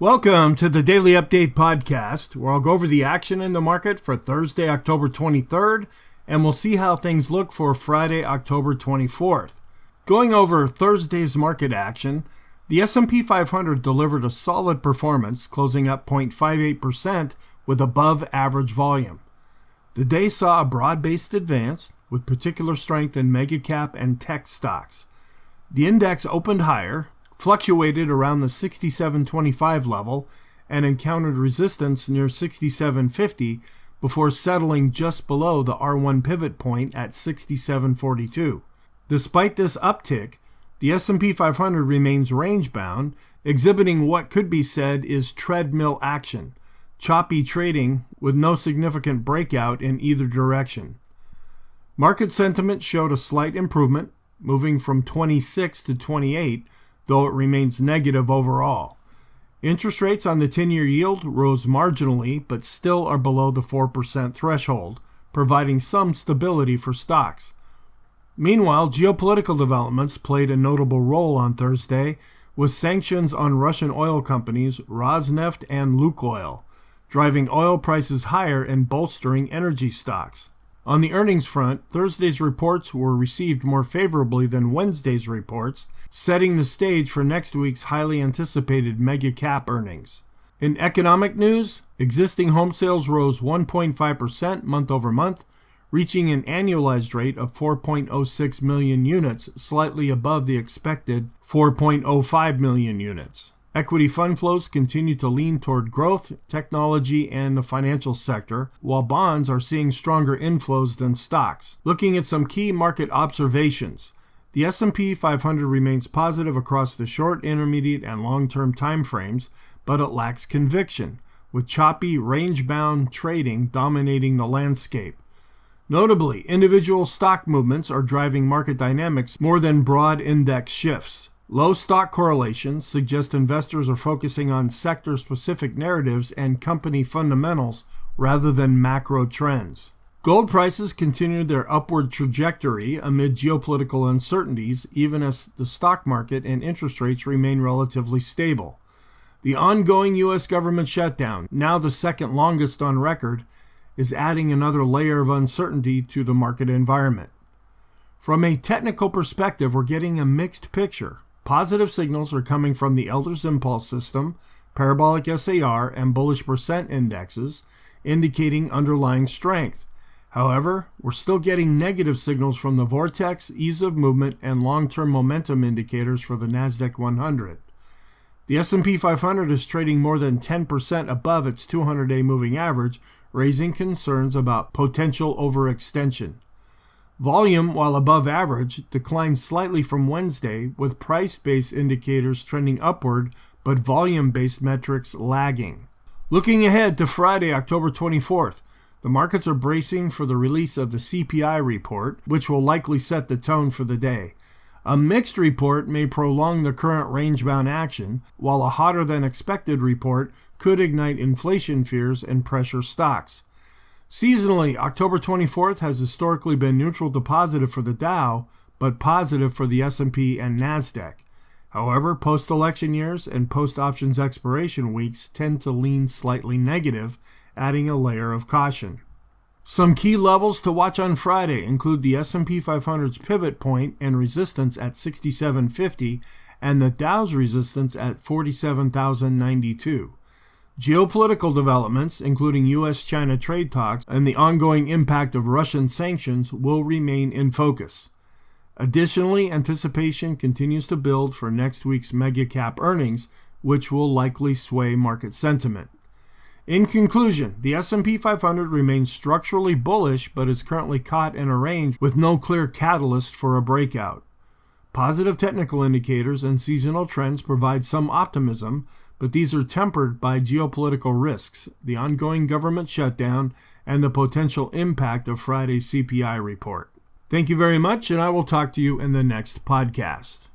Welcome to the Daily Update Podcast, where I'll go over the action in the market for Thursday, October 23rd, and we'll see how things look for Friday, October 24th. Going over Thursday's market action, the S&P 500 delivered a solid performance, closing up 0.58% with above-average volume. The day saw a broad-based advance, with particular strength in mega-cap and tech stocks. The index opened higher, fluctuated around the 67.25 level, and encountered resistance near 67.50 before settling just below the R1 pivot point at 67.42. Despite this uptick, the S&P 500 remains range-bound, exhibiting what could be said is treadmill action, choppy trading with no significant breakout in either direction. Market sentiment showed a slight improvement, moving from 26 to 28, though it remains negative overall. Interest rates on the 10-year yield rose marginally, but still are below the 4% threshold, providing some stability for stocks. Meanwhile, geopolitical developments played a notable role on Thursday, with sanctions on Russian oil companies Rosneft and Lukoil, driving oil prices higher and bolstering energy stocks. On the earnings front, Thursday's reports were received more favorably than Wednesday's reports, setting the stage for next week's highly anticipated mega-cap earnings. In economic news, existing home sales rose 1.5% month-over-month, reaching an annualized rate of 4.06 million units, slightly above the expected 4.05 million units. Equity fund flows continue to lean toward growth, technology, and the financial sector, while bonds are seeing stronger inflows than stocks. Looking at some key market observations, the S&P 500 remains positive across the short, intermediate, and long-term timeframes, but it lacks conviction, with choppy, range-bound trading dominating the landscape. Notably, individual stock movements are driving market dynamics more than broad index shifts. Low stock correlations suggest investors are focusing on sector-specific narratives and company fundamentals rather than macro trends. Gold prices continued their upward trajectory amid geopolitical uncertainties, even as the stock market and interest rates remain relatively stable. The ongoing U.S. government shutdown, now the second longest on record, is adding another layer of uncertainty to the market environment. From a technical perspective, we're getting a mixed picture. Positive signals are coming from the Elders Impulse System, parabolic SAR, and bullish percent indexes, indicating underlying strength. However, we're still getting negative signals from the Vortex, ease of movement, and long-term momentum indicators for the Nasdaq 100. The S&P 500 is trading more than 10% above its 200-day moving average, raising concerns about potential overextension. Volume, while above average, declined slightly from Wednesday, with price-based indicators trending upward, but volume-based metrics lagging. Looking ahead to Friday, October 24th, the markets are bracing for the release of the CPI report, which will likely set the tone for the day. A mixed report may prolong the current range-bound action, while a hotter-than-expected report could ignite inflation fears and pressure stocks. Seasonally, October 24th has historically been neutral to positive for the Dow, but positive for the S&P and Nasdaq. However, post-election years and post-options expiration weeks tend to lean slightly negative, adding a layer of caution. Some key levels to watch on Friday include the S&P 500's pivot point and resistance at 67.50 and the Dow's resistance at 47,092. Geopolitical developments, including U.S.-China trade talks and the ongoing impact of Russian sanctions, will remain in focus. Additionally, anticipation continues to build for next week's mega-cap earnings, which will likely sway market sentiment. In conclusion, the S&P 500 remains structurally bullish but is currently caught in a range with no clear catalyst for a breakout. Positive technical indicators and seasonal trends provide some optimism, but these are tempered by geopolitical risks, the ongoing government shutdown, and the potential impact of Friday's CPI report. Thank you very much, and I will talk to you in the next podcast.